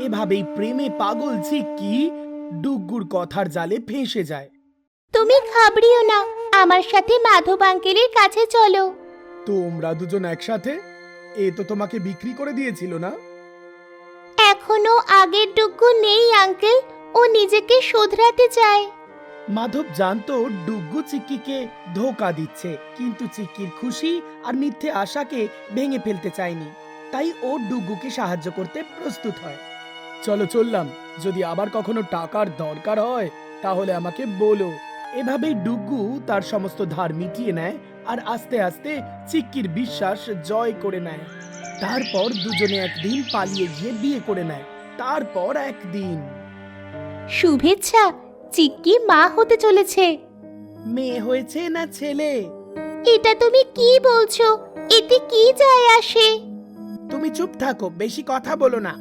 এভাবেই প্রেমে পাগল চিক্কি ডুগ্গুর কথার জালে ফেঁসে যায়। তুমি ঘাবড়িও না, আমার সাথে মাধব আঙ্কেলের কাছে চলো। তোমরা দুজন একসাথে? এ তো তোমাকে বিক্রি করে দিয়েছিল না? এখনো আগের ডুগ্গু নেই আঙ্কেল, ও নিজেকে শোধরাতে চায়। মাধব জানতো ডুগ্গু চিক্কিকে ধোঁকা দিচ্ছে, কিন্তু চিক্কির খুশি আর মিথ্যে আশাকে ভেঙে ফেলতে চায়নি। তাই ও ডুগ্গুকে সাহায্য করতে প্রস্তুত হয়। চলো চললাম, যদি আবার কখনো টাকার দরকার হয় তাহলে আমাকে বলো। এভাবেই ডুগ্গু তার সমস্ত ধার মিটিয়ে নেয় আর আস্তে আস্তে চিক্কির বিশ্বাস জয় করে নেয়। তারপর দুজনে একদিন পালিয়ে গিয়ে বিয়ে করে নেয়। তারপর একদিন শুভেচ্ছা, চিক্কি মা হতে চলেছে। মেয়ে হয়েছে না ছেলে? এটা তুমি কি বলছো? এতে কি যায় আসে? তুমি চুপ থাকো, বেশি কথা বলো না।